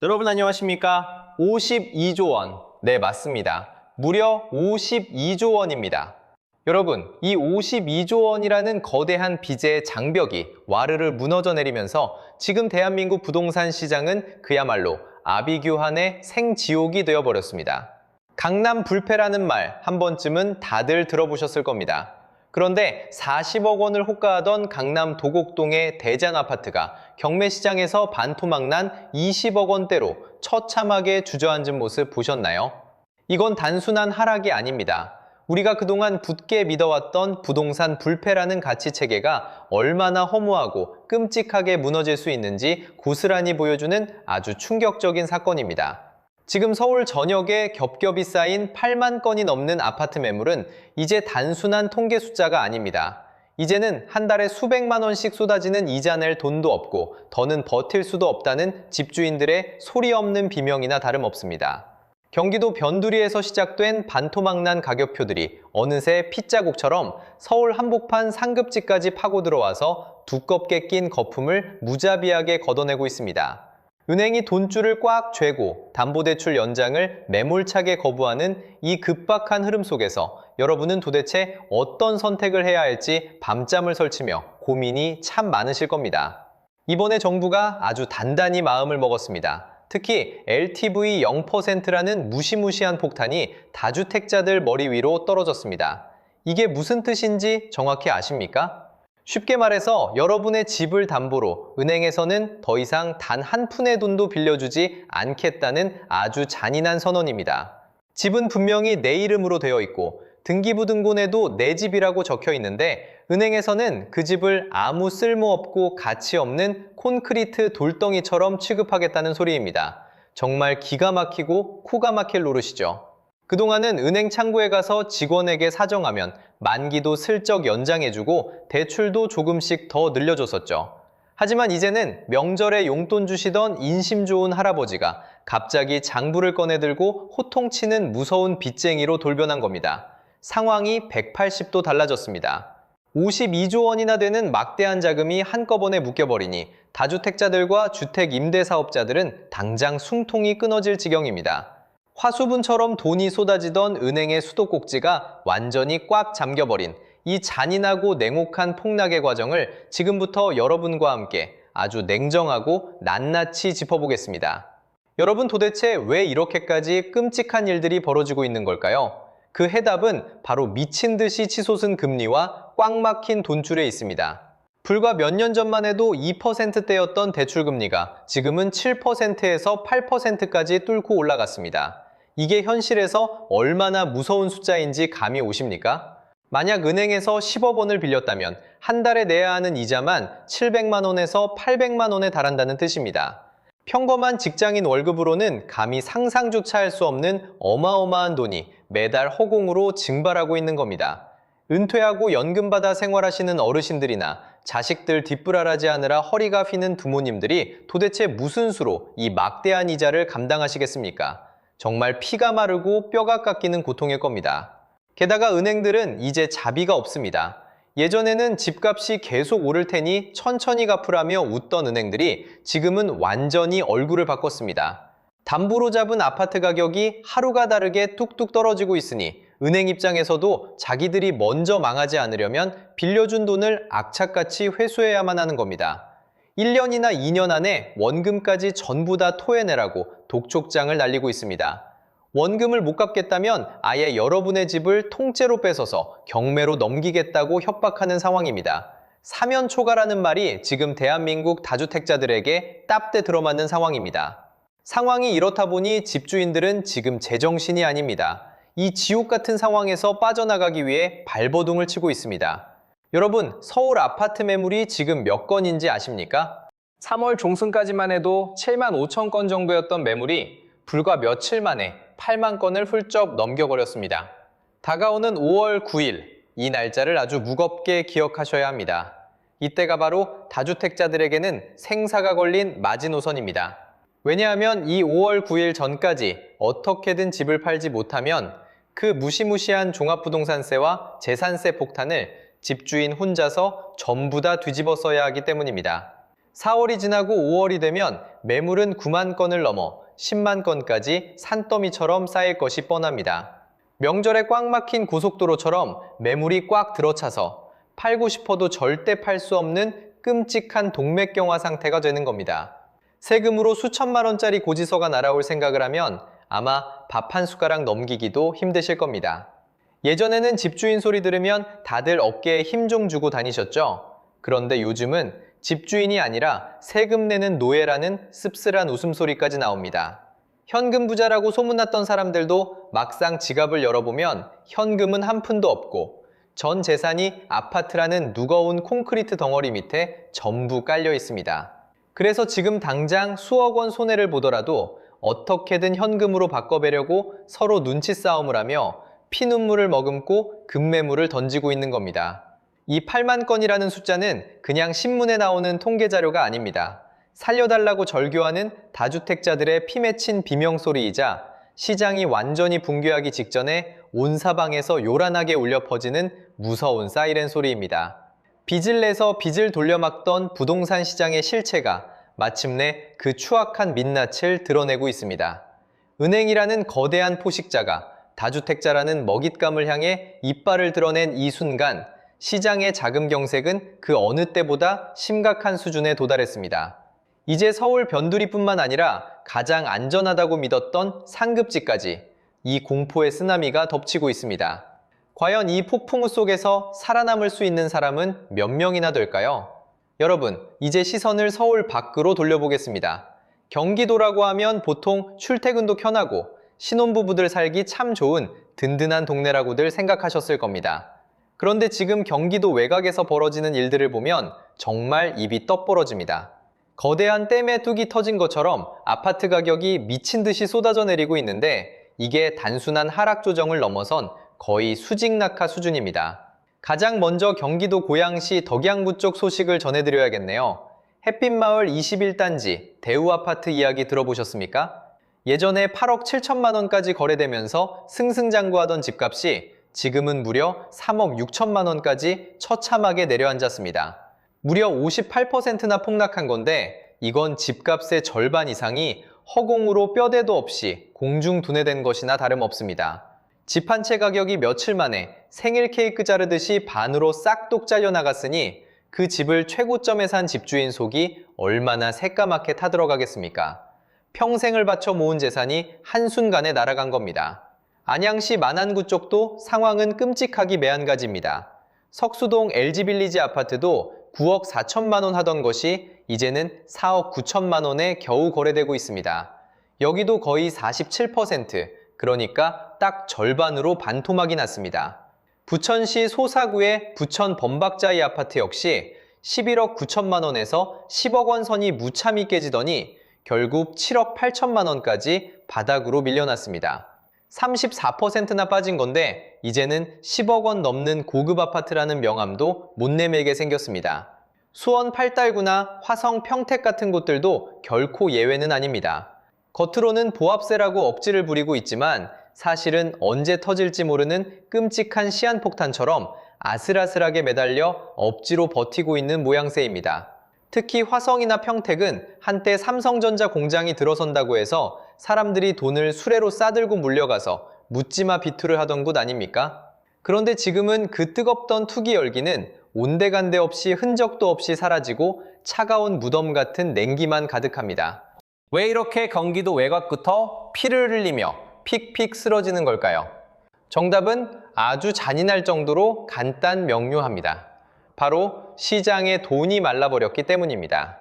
여러분 안녕하십니까? 52조 원. 네, 맞습니다. 무려 52조 원입니다. 여러분, 이 52조 원이라는 거대한 빚의 장벽이 와르르 무너져 내리면서 지금 대한민국 부동산 시장은 그야말로 아비규환의 생지옥이 되어버렸습니다. 강남 불패라는 말 한 번쯤은 다들 들어보셨을 겁니다. 그런데 40억 원을 호가하던 강남 도곡동의 대장 아파트가 경매시장에서 반토막난 20억 원대로 처참하게 주저앉은 모습 보셨나요? 이건 단순한 하락이 아닙니다. 우리가 그동안 굳게 믿어왔던 부동산 불패라는 가치체계가 얼마나 허무하고 끔찍하게 무너질 수 있는지 고스란히 보여주는 아주 충격적인 사건입니다. 지금 서울 전역에 겹겹이 쌓인 8만 건이 넘는 아파트 매물은 이제 단순한 통계 숫자가 아닙니다. 이제는 한 달에 수백만 원씩 쏟아지는 이자 낼 돈도 없고 더는 버틸 수도 없다는 집주인들의 소리 없는 비명이나 다름없습니다. 경기도 변두리에서 시작된 반토막난 가격표들이 어느새 핏자국처럼 서울 한복판 상급지까지 파고 들어와서 두껍게 낀 거품을 무자비하게 걷어내고 있습니다. 은행이 돈줄을 꽉 쥐고 담보대출 연장을 매몰차게 거부하는 이 급박한 흐름 속에서 여러분은 도대체 어떤 선택을 해야 할지 밤잠을 설치며 고민이 참 많으실 겁니다. 이번에 정부가 아주 단단히 마음을 먹었습니다. 특히 LTV 0%라는 무시무시한 폭탄이 다주택자들 머리 위로 떨어졌습니다. 이게 무슨 뜻인지 정확히 아십니까? 쉽게 말해서 여러분의 집을 담보로 은행에서는 더 이상 단 한 푼의 돈도 빌려주지 않겠다는 아주 잔인한 선언입니다. 집은 분명히 내 이름으로 되어 있고 등기부등본에도 내 집이라고 적혀 있는데 은행에서는 그 집을 아무 쓸모없고 가치 없는 콘크리트 돌덩이처럼 취급하겠다는 소리입니다. 정말 기가 막히고 코가 막힐 노릇이죠. 그동안은 은행 창구에 가서 직원에게 사정하면 만기도 슬쩍 연장해주고 대출도 조금씩 더 늘려줬었죠. 하지만 이제는 명절에 용돈 주시던 인심 좋은 할아버지가 갑자기 장부를 꺼내들고 호통치는 무서운 빚쟁이로 돌변한 겁니다. 상황이 180도 달라졌습니다. 52조 원이나 되는 막대한 자금이 한꺼번에 묶여버리니 다주택자들과 주택 임대사업자들은 당장 숨통이 끊어질 지경입니다. 화수분처럼 돈이 쏟아지던 은행의 수도꼭지가 완전히 꽉 잠겨버린 이 잔인하고 냉혹한 폭락의 과정을 지금부터 여러분과 함께 아주 냉정하고 낱낱이 짚어보겠습니다. 여러분, 도대체 왜 이렇게까지 끔찍한 일들이 벌어지고 있는 걸까요? 그 해답은 바로 미친 듯이 치솟은 금리와 꽉 막힌 돈줄에 있습니다. 불과 몇 년 전만 해도 2%대였던 대출금리가 지금은 7%에서 8%까지 뚫고 올라갔습니다. 이게 현실에서 얼마나 무서운 숫자인지 감이 오십니까? 만약 은행에서 10억 원을 빌렸다면 한 달에 내야 하는 이자만 700만 원에서 800만 원에 달한다는 뜻입니다. 평범한 직장인 월급으로는 감히 상상조차 할 수 없는 어마어마한 돈이 매달 허공으로 증발하고 있는 겁니다. 은퇴하고 연금 받아 생활하시는 어르신들이나 자식들 뒷불알하지 하느라 허리가 휘는 부모님들이 도대체 무슨 수로 이 막대한 이자를 감당하시겠습니까? 정말 피가 마르고 뼈가 깎이는 고통일 겁니다. 게다가 은행들은 이제 자비가 없습니다. 예전에는 집값이 계속 오를 테니 천천히 갚으라며 웃던 은행들이 지금은 완전히 얼굴을 바꿨습니다. 담보로 잡은 아파트 가격이 하루가 다르게 뚝뚝 떨어지고 있으니 은행 입장에서도 자기들이 먼저 망하지 않으려면 빌려준 돈을 악착같이 회수해야만 하는 겁니다. 1년이나 2년 안에 원금까지 전부 다 토해내라고 독촉장을 날리고 있습니다. 원금을 못 갚겠다면 아예 여러분의 집을 통째로 뺏어서 경매로 넘기겠다고 협박하는 상황입니다. 사면초가라는 말이 지금 대한민국 다주택자들에게 땀때 들어맞는 상황입니다. 상황이 이렇다 보니 집주인들은 지금 제정신이 아닙니다. 이 지옥 같은 상황에서 빠져나가기 위해 발버둥을 치고 있습니다. 여러분, 서울 아파트 매물이 지금 몇 건인지 아십니까? 3월 중순까지만 해도 7만 5천 건 정도였던 매물이 불과 며칠 만에 8만 건을 훌쩍 넘겨버렸습니다. 다가오는 5월 9일, 이 날짜를 아주 무겁게 기억하셔야 합니다. 이때가 바로 다주택자들에게는 생사가 걸린 마지노선입니다. 왜냐하면 이 5월 9일 전까지 어떻게든 집을 팔지 못하면 그 무시무시한 종합부동산세와 재산세 폭탄을 집주인 혼자서 전부 다 뒤집어 써야 하기 때문입니다. 4월이 지나고 5월이 되면 매물은 9만 건을 넘어 10만 건까지 산더미처럼 쌓일 것이 뻔합니다. 명절에 꽉 막힌 고속도로처럼 매물이 꽉 들어차서 팔고 싶어도 절대 팔 수 없는 끔찍한 동맥경화 상태가 되는 겁니다. 세금으로 수천만 원짜리 고지서가 날아올 생각을 하면 아마 밥 한 숟가락 넘기기도 힘드실 겁니다. 예전에는 집주인 소리 들으면 다들 어깨에 힘 좀 주고 다니셨죠? 그런데 요즘은 집주인이 아니라 세금 내는 노예라는 씁쓸한 웃음소리까지 나옵니다. 현금 부자라고 소문났던 사람들도 막상 지갑을 열어보면 현금은 한 푼도 없고 전 재산이 아파트라는 무거운 콘크리트 덩어리 밑에 전부 깔려 있습니다. 그래서 지금 당장 수억 원 손해를 보더라도 어떻게든 현금으로 바꿔보려고 서로 눈치 싸움을 하며 피눈물을 머금고 급매물을 던지고 있는 겁니다. 이 8만 건이라는 숫자는 그냥 신문에 나오는 통계 자료가 아닙니다. 살려달라고 절규하는 다주택자들의 피 맺힌 비명소리이자 시장이 완전히 붕괴하기 직전에 온 사방에서 요란하게 울려 퍼지는 무서운 사이렌 소리입니다. 빚을 내서 빚을 돌려막던 부동산 시장의 실체가 마침내 그 추악한 민낯을 드러내고 있습니다. 은행이라는 거대한 포식자가 다주택자라는 먹잇감을 향해 이빨을 드러낸 이 순간 시장의 자금 경색은 그 어느 때보다 심각한 수준에 도달했습니다. 이제 서울 변두리뿐만 아니라 가장 안전하다고 믿었던 상급지까지 이 공포의 쓰나미가 덮치고 있습니다. 과연 이 폭풍우 속에서 살아남을 수 있는 사람은 몇 명이나 될까요? 여러분, 이제 시선을 서울 밖으로 돌려보겠습니다. 경기도라고 하면 보통 출퇴근도 편하고 신혼부부들 살기 참 좋은 든든한 동네라고들 생각하셨을 겁니다. 그런데 지금 경기도 외곽에서 벌어지는 일들을 보면 정말 입이 떡 벌어집니다. 거대한 댐에 뚝이 터진 것처럼 아파트 가격이 미친 듯이 쏟아져 내리고 있는데 이게 단순한 하락 조정을 넘어선 거의 수직 낙하 수준입니다. 가장 먼저 경기도 고양시 덕양구 쪽 소식을 전해드려야겠네요. 햇빛마을 21단지 대우아파트 이야기 들어보셨습니까? 예전에 8억 7천만 원까지 거래되면서 승승장구하던 집값이 지금은 무려 3억 6천만 원까지 처참하게 내려앉았습니다. 무려 58%나 폭락한 건데 이건 집값의 절반 이상이 허공으로 뼈대도 없이 공중분해된 것이나 다름없습니다. 집 한 채 가격이 며칠 만에 생일 케이크 자르듯이 반으로 싹둑 잘려나갔으니 그 집을 최고점에 산 집주인 속이 얼마나 새까맣게 타들어가겠습니까? 평생을 바쳐 모은 재산이 한순간에 날아간 겁니다. 안양시 만안구 쪽도 상황은 끔찍하기 매한가지입니다. 석수동 LG빌리지 아파트도 9억 4천만 원 하던 것이 이제는 4억 9천만 원에 겨우 거래되고 있습니다. 여기도 거의 47%, 그러니까 딱 절반으로 반토막이 났습니다. 부천시 소사구의 부천 범박자이 아파트 역시 11억 9천만 원에서 10억 원 선이 무참히 깨지더니 결국 7억 8천만 원까지 바닥으로 밀려났습니다. 34%나 빠진 건데 이제는 10억 원 넘는 고급 아파트라는 명함도 못 내밀게 생겼습니다. 수원 팔달구나 화성 평택 같은 곳들도 결코 예외는 아닙니다. 겉으로는 보합세라고 억지를 부리고 있지만 사실은 언제 터질지 모르는 끔찍한 시한폭탄처럼 아슬아슬하게 매달려 억지로 버티고 있는 모양새입니다. 특히 화성이나 평택은 한때 삼성전자 공장이 들어선다고 해서 사람들이 돈을 수레로 싸들고 물려가서 묻지마 비투를 하던 곳 아닙니까? 그런데 지금은 그 뜨겁던 투기 열기는 온데간데 없이 흔적도 없이 사라지고 차가운 무덤 같은 냉기만 가득합니다. 왜 이렇게 경기도 외곽부터 피를 흘리며 픽픽 쓰러지는 걸까요? 정답은 아주 잔인할 정도로 간단 명료합니다. 바로 시장에 돈이 말라버렸기 때문입니다.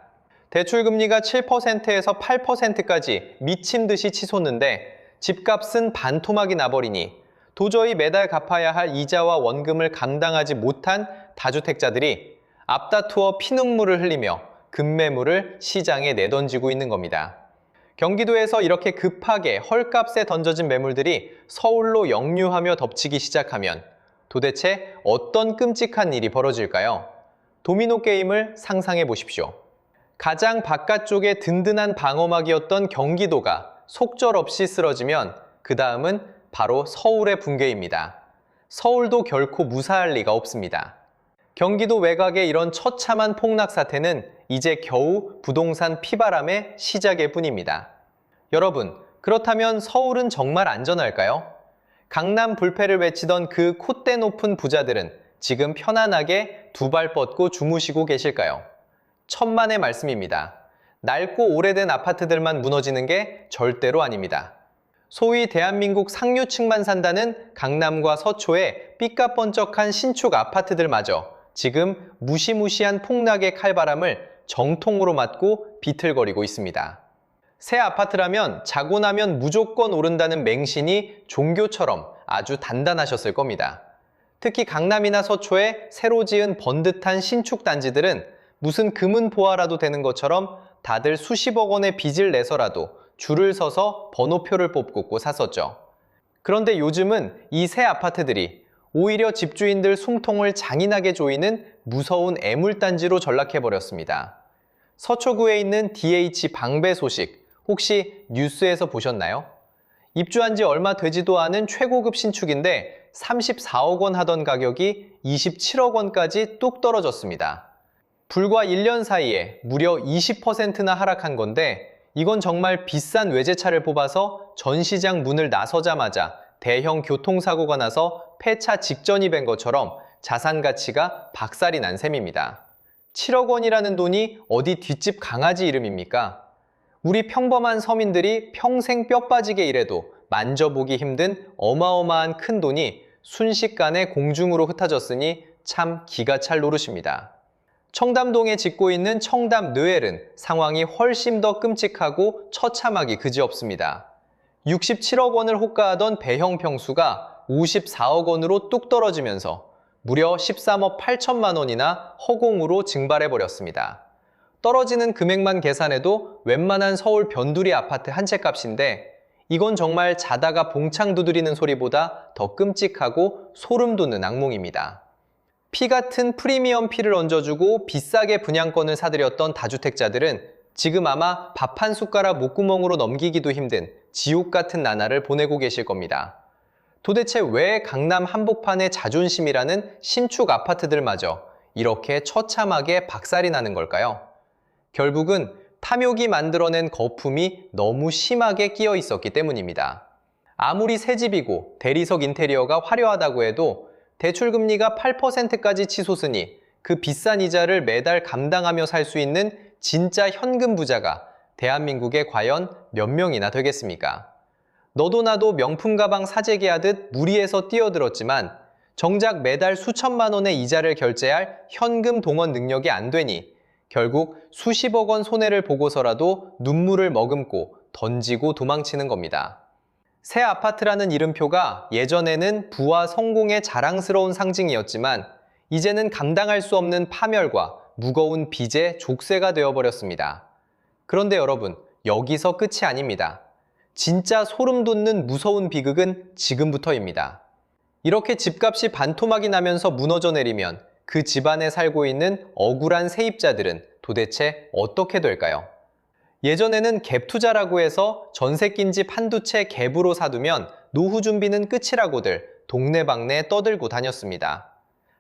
대출금리가 7%에서 8%까지 미친 듯이 치솟는데 집값은 반토막이 나버리니 도저히 매달 갚아야 할 이자와 원금을 감당하지 못한 다주택자들이 앞다투어 피눈물을 흘리며 급매물을 시장에 내던지고 있는 겁니다. 경기도에서 이렇게 급하게 헐값에 던져진 매물들이 서울로 역류하며 덮치기 시작하면 도대체 어떤 끔찍한 일이 벌어질까요? 도미노 게임을 상상해 보십시오. 가장 바깥쪽에 든든한 방어막이었던 경기도가 속절없이 쓰러지면 그 다음은 바로 서울의 붕괴입니다. 서울도 결코 무사할 리가 없습니다. 경기도 외곽의 이런 처참한 폭락 사태는 이제 겨우 부동산 피바람의 시작일 뿐입니다. 여러분, 그렇다면 서울은 정말 안전할까요? 강남 불패를 외치던 그 콧대 높은 부자들은 지금 편안하게 두 발 뻗고 주무시고 계실까요? 천만의 말씀입니다. 낡고 오래된 아파트들만 무너지는 게 절대로 아닙니다. 소위 대한민국 상류층만 산다는 강남과 서초의 삐까뻔쩍한 신축 아파트들마저 지금 무시무시한 폭락의 칼바람을 정통으로 맞고 비틀거리고 있습니다. 새 아파트라면 자고 나면 무조건 오른다는 맹신이 종교처럼 아주 단단하셨을 겁니다. 특히 강남이나 서초에 새로 지은 번듯한 신축 단지들은 무슨 금은보화라도 되는 것처럼 다들 수십억 원의 빚을 내서라도 줄을 서서 번호표를 뽑고 샀었죠. 그런데 요즘은 이 새 아파트들이 오히려 집주인들 숨통을 잔인하게 조이는 무서운 애물단지로 전락해버렸습니다. 서초구에 있는 DH 방배 소식 혹시 뉴스에서 보셨나요? 입주한 지 얼마 되지도 않은 최고급 신축인데 34억 원 하던 가격이 27억 원까지 뚝 떨어졌습니다. 불과 1년 사이에 무려 20%나 하락한 건데 이건 정말 비싼 외제차를 뽑아서 전시장 문을 나서자마자 대형 교통사고가 나서 폐차 직전이 된 것처럼 자산 가치가 박살이 난 셈입니다. 7억 원이라는 돈이 어디 뒷집 강아지 이름입니까? 우리 평범한 서민들이 평생 뼈 빠지게 일해도 만져보기 힘든 어마어마한 큰 돈이 순식간에 공중으로 흩어졌으니 참 기가 찰 노릇입니다. 청담동에 짓고 있는 청담 느웰은 상황이 훨씬 더 끔찍하고 처참하기 그지없습니다. 67억 원을 호가하던 배형 평수가 54억 원으로 뚝 떨어지면서 무려 13억 8천만 원이나 허공으로 증발해버렸습니다. 떨어지는 금액만 계산해도 웬만한 서울 변두리 아파트 한 채 값인데 이건 정말 자다가 봉창 두드리는 소리보다 더 끔찍하고 소름 돋는 악몽입니다. 피 같은 프리미엄 피를 얹어주고 비싸게 분양권을 사들였던 다주택자들은 지금 아마 밥 한 숟가락 목구멍으로 넘기기도 힘든 지옥 같은 나날을 보내고 계실 겁니다. 도대체 왜 강남 한복판의 자존심이라는 신축 아파트들마저 이렇게 처참하게 박살이 나는 걸까요? 결국은 탐욕이 만들어낸 거품이 너무 심하게 끼어 있었기 때문입니다. 아무리 새 집이고 대리석 인테리어가 화려하다고 해도 대출금리가 8%까지 치솟으니 그 비싼 이자를 매달 감당하며 살 수 있는 진짜 현금 부자가 대한민국에 과연 몇 명이나 되겠습니까? 너도 나도 명품 가방 사재기 하듯 무리해서 뛰어들었지만 정작 매달 수천만 원의 이자를 결제할 현금 동원 능력이 안 되니 결국 수십억 원 손해를 보고서라도 눈물을 머금고 던지고 도망치는 겁니다. 새 아파트라는 이름표가 예전에는 부와 성공의 자랑스러운 상징이었지만 이제는 감당할 수 없는 파멸과 무거운 빚의 족쇄가 되어버렸습니다. 그런데 여러분, 여기서 끝이 아닙니다. 진짜 소름 돋는 무서운 비극은 지금부터입니다. 이렇게 집값이 반토막이 나면서 무너져 내리면 그 집안에 살고 있는 억울한 세입자들은 도대체 어떻게 될까요? 예전에는 갭 투자라고 해서 전세 낀 집 한두 채 갭으로 사두면 노후 준비는 끝이라고들 동네방네 떠들고 다녔습니다.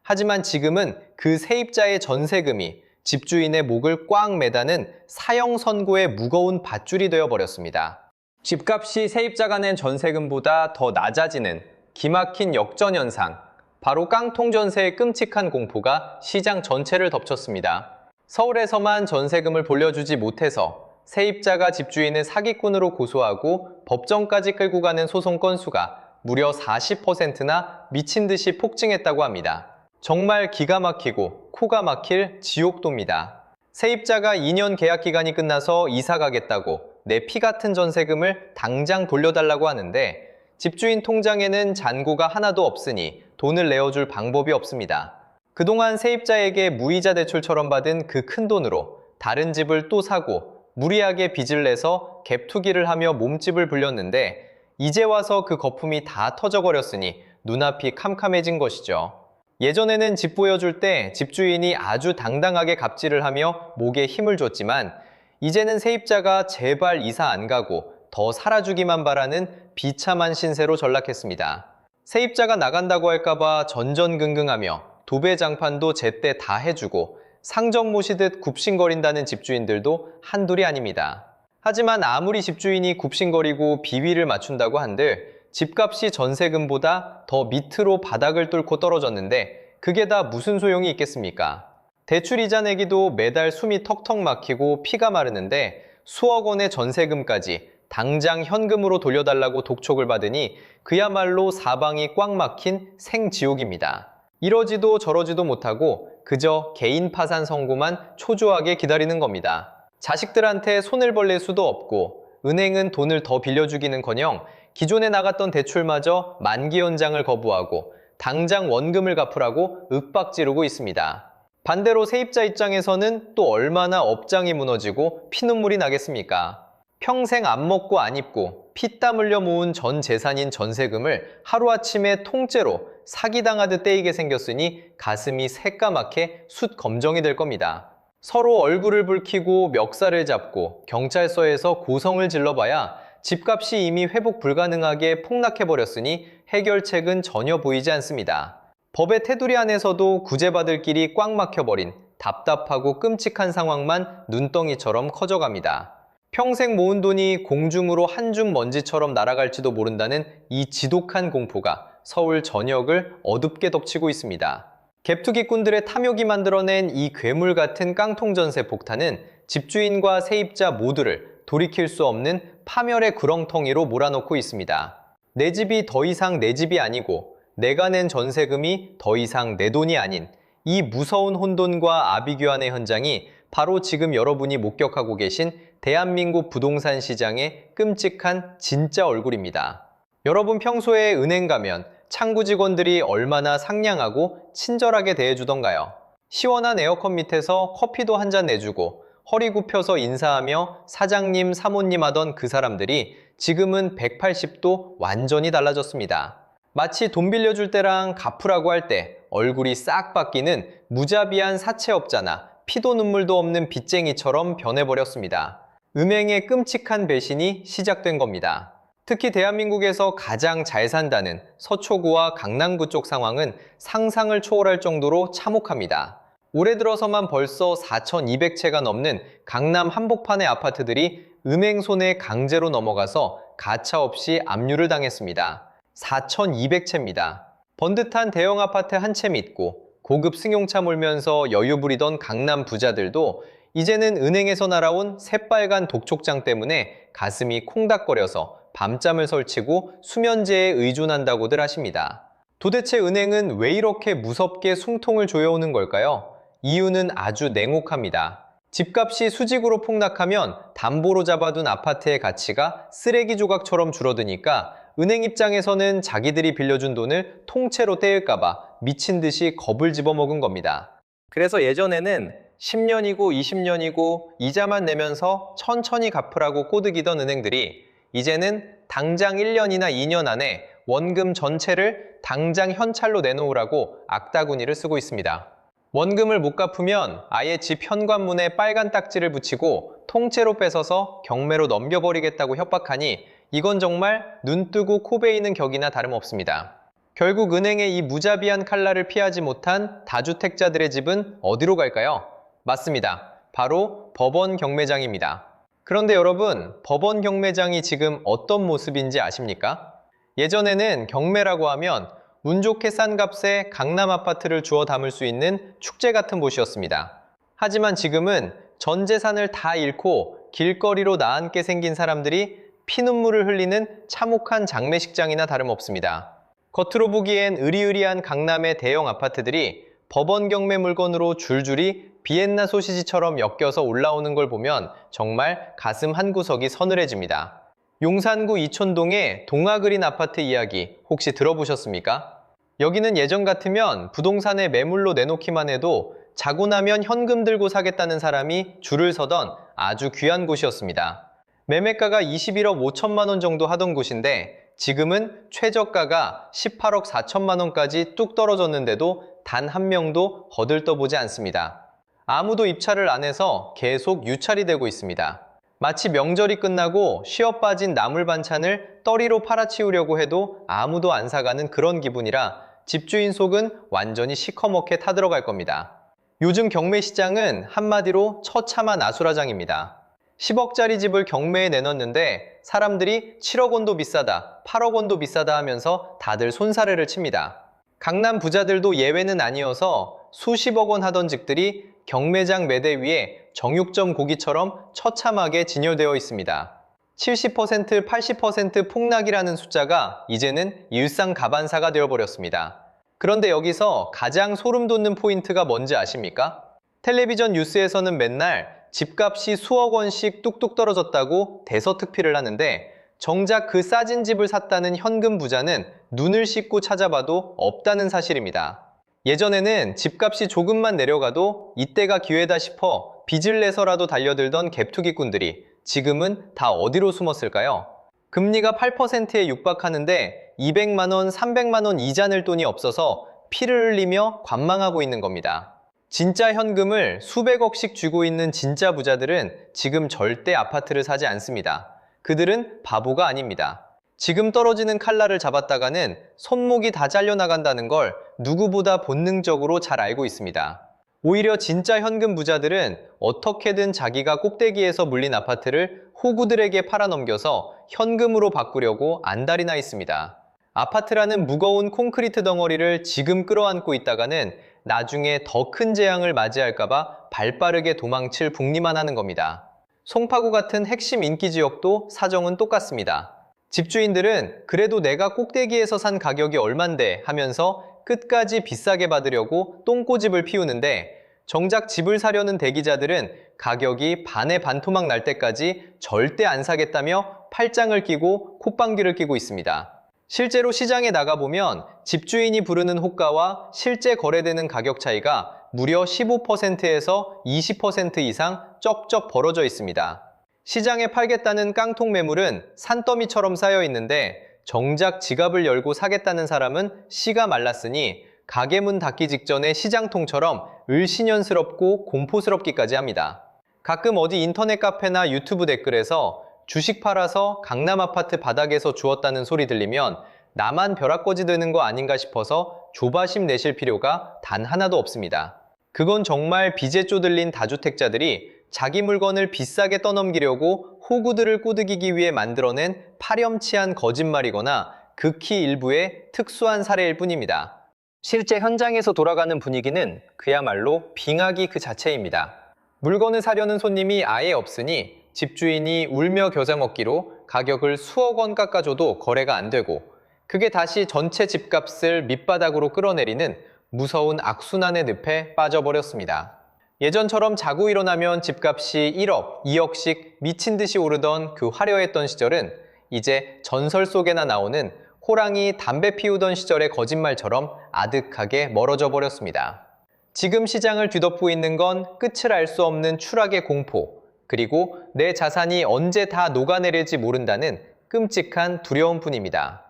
하지만 지금은 그 세입자의 전세금이 집주인의 목을 꽉 매다는 사형 선고의 무거운 밧줄이 되어버렸습니다. 집값이 세입자가 낸 전세금보다 더 낮아지는 기막힌 역전 현상, 바로 깡통 전세의 끔찍한 공포가 시장 전체를 덮쳤습니다. 서울에서만 전세금을 돌려주지 못해서 세입자가 집주인을 사기꾼으로 고소하고 법정까지 끌고 가는 소송 건수가 무려 40%나 미친 듯이 폭증했다고 합니다. 정말 기가 막히고 코가 막힐 지옥도입니다. 세입자가 2년 계약 기간이 끝나서 이사 가겠다고 내 피 같은 전세금을 당장 돌려달라고 하는데 집주인 통장에는 잔고가 하나도 없으니 돈을 내어줄 방법이 없습니다. 그동안 세입자에게 무이자 대출처럼 받은 그 큰 돈으로 다른 집을 또 사고 무리하게 빚을 내서 갭 투기를 하며 몸집을 불렸는데 이제 와서 그 거품이 다 터져버렸으니 눈앞이 캄캄해진 것이죠. 예전에는 집 보여줄 때 집주인이 아주 당당하게 갑질을 하며 목에 힘을 줬지만 이제는 세입자가 제발 이사 안 가고 더 살아주기만 바라는 비참한 신세로 전락했습니다. 세입자가 나간다고 할까봐 전전긍긍하며 도배장판도 제때 다 해주고 상점 모시듯 굽신거린다는 집주인들도 한둘이 아닙니다. 하지만 아무리 집주인이 굽신거리고 비위를 맞춘다고 한들 집값이 전세금보다 더 밑으로 바닥을 뚫고 떨어졌는데 그게 다 무슨 소용이 있겠습니까? 대출 이자 내기도 매달 숨이 턱턱 막히고 피가 마르는데 수억 원의 전세금까지 당장 현금으로 돌려달라고 독촉을 받으니 그야말로 사방이 꽉 막힌 생지옥입니다. 이러지도 저러지도 못하고 그저 개인 파산 선고만 초조하게 기다리는 겁니다. 자식들한테 손을 벌릴 수도 없고 은행은 돈을 더 빌려주기는커녕 기존에 나갔던 대출마저 만기 연장을 거부하고 당장 원금을 갚으라고 윽박지르고 있습니다. 반대로 세입자 입장에서는 또 얼마나 업장이 무너지고 피눈물이 나겠습니까? 평생 안 먹고 안 입고 피땀 흘려 모은 전 재산인 전세금을 하루아침에 통째로 사기당하듯 떼이게 생겼으니 가슴이 새까맣게 숫검정이 될 겁니다. 서로 얼굴을 붉히고 멱살을 잡고 경찰서에서 고성을 질러봐야 집값이 이미 회복 불가능하게 폭락해버렸으니 해결책은 전혀 보이지 않습니다. 법의 테두리 안에서도 구제받을 길이 꽉 막혀버린 답답하고 끔찍한 상황만 눈덩이처럼 커져갑니다. 평생 모은 돈이 공중으로 한 줌 먼지처럼 날아갈지도 모른다는 이 지독한 공포가 서울 전역을 어둡게 덮치고 있습니다. 갭투기꾼들의 탐욕이 만들어낸 이 괴물 같은 깡통전세 폭탄은 집주인과 세입자 모두를 돌이킬 수 없는 파멸의 구렁텅이로 몰아넣고 있습니다. 내 집이 더 이상 내 집이 아니고 내가 낸 전세금이 더 이상 내 돈이 아닌 이 무서운 혼돈과 아비규환의 현장이 바로 지금 여러분이 목격하고 계신 대한민국 부동산 시장의 끔찍한 진짜 얼굴입니다. 여러분 평소에 은행 가면 창구 직원들이 얼마나 상냥하고 친절하게 대해주던가요? 시원한 에어컨 밑에서 커피도 한 잔 내주고 허리 굽혀서 인사하며 사장님, 사모님 하던 그 사람들이 지금은 180도 완전히 달라졌습니다. 마치 돈 빌려줄 때랑 갚으라고 할 때 얼굴이 싹 바뀌는 무자비한 사채업자나 피도 눈물도 없는 빚쟁이처럼 변해버렸습니다. 은행의 끔찍한 배신이 시작된 겁니다. 특히 대한민국에서 가장 잘 산다는 서초구와 강남구 쪽 상황은 상상을 초월할 정도로 참혹합니다. 올해 들어서만 벌써 4,200채가 넘는 강남 한복판의 아파트들이 은행 손에 강제로 넘어가서 가차없이 압류를 당했습니다. 4,200채입니다. 번듯한 대형 아파트 한 채 믿고 고급 승용차 몰면서 여유 부리던 강남 부자들도 이제는 은행에서 날아온 새빨간 독촉장 때문에 가슴이 콩닥거려서 밤잠을 설치고 수면제에 의존한다고들 하십니다. 도대체 은행은 왜 이렇게 무섭게 숨통을 조여오는 걸까요? 이유는 아주 냉혹합니다. 집값이 수직으로 폭락하면 담보로 잡아둔 아파트의 가치가 쓰레기 조각처럼 줄어드니까 은행 입장에서는 자기들이 빌려준 돈을 통째로 떼일까봐 미친 듯이 겁을 집어먹은 겁니다. 그래서 예전에는 10년이고 20년이고 이자만 내면서 천천히 갚으라고 꼬드기던 은행들이 이제는 당장 1년이나 2년 안에 원금 전체를 당장 현찰로 내놓으라고 악다구니를 쓰고 있습니다. 원금을 못 갚으면 아예 집 현관문에 빨간 딱지를 붙이고 통째로 뺏어서 경매로 넘겨버리겠다고 협박하니 이건 정말 눈 뜨고 코 베이는 격이나 다름없습니다. 결국 은행의 이 무자비한 칼날을 피하지 못한 다주택자들의 집은 어디로 갈까요? 맞습니다. 바로 법원 경매장입니다. 그런데 여러분, 법원 경매장이 지금 어떤 모습인지 아십니까? 예전에는 경매라고 하면 운 좋게 싼 값에 강남 아파트를 주워 담을 수 있는 축제 같은 곳이었습니다. 하지만 지금은 전 재산을 다 잃고 길거리로 나앉게 생긴 사람들이 피눈물을 흘리는 참혹한 장례식장이나 다름없습니다. 겉으로 보기엔 으리으리한 강남의 대형 아파트들이 법원 경매 물건으로 줄줄이 비엔나 소시지처럼 엮여서 올라오는 걸 보면 정말 가슴 한구석이 서늘해집니다. 용산구 이촌동의 동아그린 아파트 이야기 혹시 들어보셨습니까? 여기는 예전 같으면 부동산에 매물로 내놓기만 해도 자고 나면 현금 들고 사겠다는 사람이 줄을 서던 아주 귀한 곳이었습니다. 매매가가 21억 5천만 원 정도 하던 곳인데 지금은 최저가가 18억 4천만 원까지 뚝 떨어졌는데도 단 한 명도 거들떠보지 않습니다. 아무도 입찰을 안 해서 계속 유찰이 되고 있습니다. 마치 명절이 끝나고 쉬어 빠진 나물 반찬을 떠리로 팔아치우려고 해도 아무도 안 사가는 그런 기분이라 집주인 속은 완전히 시커멓게 타들어갈 겁니다. 요즘 경매 시장은 한마디로 처참한 아수라장입니다. 10억짜리 집을 경매에 내놨는데 사람들이 7억 원도 비싸다, 8억 원도 비싸다 하면서 다들 손사래를 칩니다. 강남 부자들도 예외는 아니어서 수십억 원 하던 집들이 경매장 매대 위에 정육점 고기처럼 처참하게 진열되어 있습니다. 70%, 80% 폭락이라는 숫자가 이제는 일상 가반사가 되어버렸습니다. 그런데 여기서 가장 소름 돋는 포인트가 뭔지 아십니까? 텔레비전 뉴스에서는 맨날 집값이 수억 원씩 뚝뚝 떨어졌다고 대서특필을 하는데 정작 그 싸진 집을 샀다는 현금 부자는 눈을 씻고 찾아봐도 없다는 사실입니다. 예전에는 집값이 조금만 내려가도 이때가 기회다 싶어 빚을 내서라도 달려들던 갭투기꾼들이 지금은 다 어디로 숨었을까요? 금리가 8%에 육박하는데 200만 원, 300만 원 이자 낼 돈이 없어서 피를 흘리며 관망하고 있는 겁니다. 진짜 현금을 수백억씩 쥐고 있는 진짜 부자들은 지금 절대 아파트를 사지 않습니다. 그들은 바보가 아닙니다. 지금 떨어지는 칼날을 잡았다가는 손목이 다 잘려나간다는 걸 누구보다 본능적으로 잘 알고 있습니다. 오히려 진짜 현금 부자들은 어떻게든 자기가 꼭대기에서 물린 아파트를 호구들에게 팔아넘겨서 현금으로 바꾸려고 안달이 나 있습니다. 아파트라는 무거운 콘크리트 덩어리를 지금 끌어안고 있다가는 나중에 더 큰 재앙을 맞이할까봐 발빠르게 도망칠 궁리만 하는 겁니다. 송파구 같은 핵심 인기 지역도 사정은 똑같습니다. 집주인들은 그래도 내가 꼭대기에서 산 가격이 얼만데 하면서 끝까지 비싸게 받으려고 똥꼬집을 피우는데 정작 집을 사려는 대기자들은 가격이 반에 반토막 날 때까지 절대 안 사겠다며 팔짱을 끼고 콧방귀를 끼고 있습니다. 실제로 시장에 나가보면 집주인이 부르는 호가와 실제 거래되는 가격 차이가 무려 15%에서 20% 이상 쩍쩍 벌어져 있습니다. 시장에 팔겠다는 깡통 매물은 산더미처럼 쌓여 있는데 정작 지갑을 열고 사겠다는 사람은 씨가 말랐으니 가게 문 닫기 직전에 시장통처럼 을씨년스럽고 공포스럽기까지 합니다. 가끔 어디 인터넷 카페나 유튜브 댓글에서 주식 팔아서 강남 아파트 바닥에서 주웠다는 소리 들리면 나만 벼락거지 드는 거 아닌가 싶어서 조바심 내실 필요가 단 하나도 없습니다. 그건 정말 빚에 쪼들린 다주택자들이 자기 물건을 비싸게 떠넘기려고 호구들을 꼬드기기 위해 만들어낸 파렴치한 거짓말이거나 극히 일부의 특수한 사례일 뿐입니다. 실제 현장에서 돌아가는 분위기는 그야말로 빙하기 그 자체입니다. 물건을 사려는 손님이 아예 없으니 집주인이 울며 겨자 먹기로 가격을 수억 원 깎아줘도 거래가 안 되고 그게 다시 전체 집값을 밑바닥으로 끌어내리는 무서운 악순환의 늪에 빠져버렸습니다. 예전처럼 자고 일어나면 집값이 1억, 2억씩 미친 듯이 오르던 그 화려했던 시절은 이제 전설 속에나 나오는 호랑이 담배 피우던 시절의 거짓말처럼 아득하게 멀어져 버렸습니다. 지금 시장을 뒤덮고 있는 건 끝을 알 수 없는 추락의 공포, 그리고 내 자산이 언제 다 녹아내릴지 모른다는 끔찍한 두려움뿐입니다.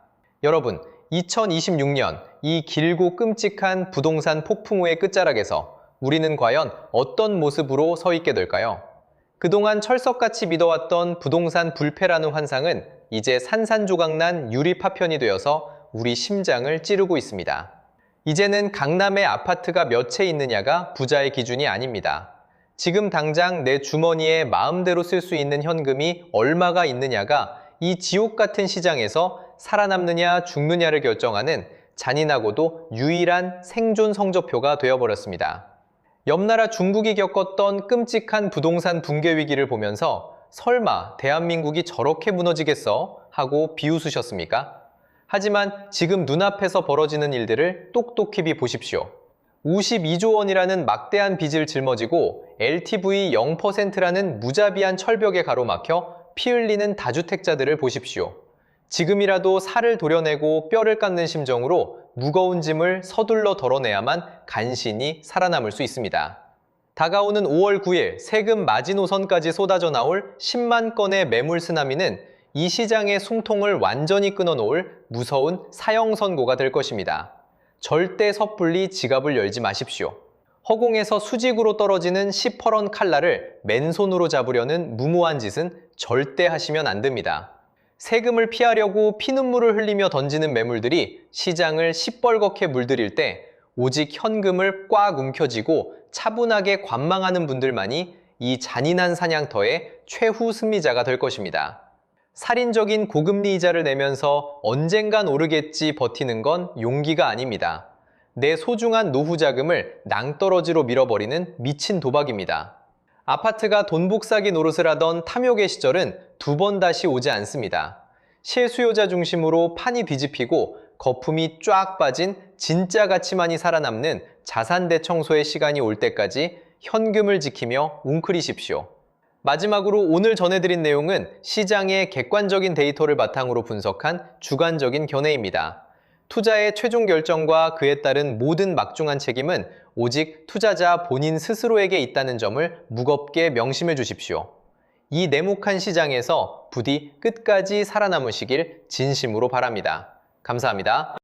여러분, 2026년 이 길고 끔찍한 부동산 폭풍 우의 끝자락에서 우리는 과연 어떤 모습으로 서 있게 될까요? 그동안 철석같이 믿어왔던 부동산 불패라는 환상은 이제 산산조각난 유리 파편이 되어서 우리 심장을 찌르고 있습니다. 이제는 강남에 아파트가 몇 채 있느냐가 부자의 기준이 아닙니다. 지금 당장 내 주머니에 마음대로 쓸 수 있는 현금이 얼마가 있느냐가 이 지옥 같은 시장에서 살아남느냐 죽느냐를 결정하는 잔인하고도 유일한 생존 성적표가 되어버렸습니다. 옆나라 중국이 겪었던 끔찍한 부동산 붕괴 위기를 보면서 설마 대한민국이 저렇게 무너지겠어? 하고 비웃으셨습니까? 하지만 지금 눈앞에서 벌어지는 일들을 똑똑히 보십시오. 52조 원이라는 막대한 빚을 짊어지고 LTV 0%라는 무자비한 철벽에 가로막혀 피 흘리는 다주택자들을 보십시오. 지금이라도 살을 도려내고 뼈를 깎는 심정으로 무거운 짐을 서둘러 덜어내야만 간신히 살아남을 수 있습니다. 다가오는 5월 9일 세금 마지노선까지 쏟아져 나올 10만 건의 매물 쓰나미는 이 시장의 숨통을 완전히 끊어놓을 무서운 사형 선고가 될 것입니다. 절대 섣불리 지갑을 열지 마십시오. 허공에서 수직으로 떨어지는 시퍼런 칼날을 맨손으로 잡으려는 무모한 짓은 절대 하시면 안 됩니다. 세금을 피하려고 피눈물을 흘리며 던지는 매물들이 시장을 시뻘겋게 물들일 때 오직 현금을 꽉 움켜쥐고 차분하게 관망하는 분들만이 이 잔인한 사냥터의 최후 승리자가 될 것입니다. 살인적인 고금리 이자를 내면서 언젠간 오르겠지 버티는 건 용기가 아닙니다. 내 소중한 노후 자금을 낭떠러지로 밀어버리는 미친 도박입니다. 아파트가 돈 복사기 노릇을 하던 탐욕의 시절은 두 번 다시 오지 않습니다. 실수요자 중심으로 판이 뒤집히고 거품이 쫙 빠진 진짜 가치만이 살아남는 자산 대청소의 시간이 올 때까지 현금을 지키며 웅크리십시오. 마지막으로 오늘 전해드린 내용은 시장의 객관적인 데이터를 바탕으로 분석한 주관적인 견해입니다. 투자의 최종 결정과 그에 따른 모든 막중한 책임은 오직 투자자 본인 스스로에게 있다는 점을 무겁게 명심해 주십시오. 이 냉혹한 시장에서 부디 끝까지 살아남으시길 진심으로 바랍니다. 감사합니다.